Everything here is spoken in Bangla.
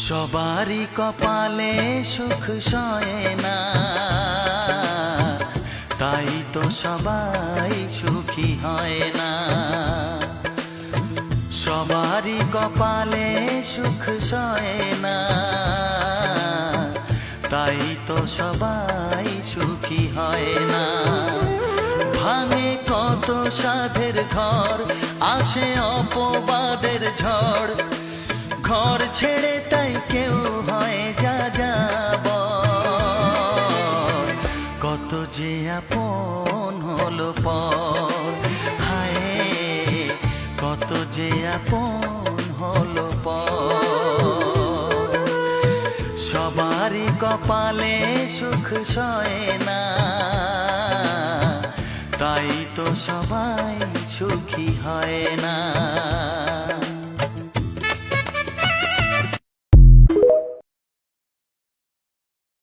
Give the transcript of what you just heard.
সবারই কপালে সুখ সয়ে না, তাই তো সবাই সুখী হয় না। সবারই কপালে সুখ সয়ে না, তাই তো সবাই সুখী হয় না। ভাঙে কত সাধের ঘর, আসে অপবাদের ঝড়, ঘর ছেড়ে তাই কেউ হয় যা যাব। কত যে আপন হলো পর, হায় কত যে আপন হলো পর। সবারই কপালে সুখ সয়ে না, তাই তো সবাই সুখী হয় না।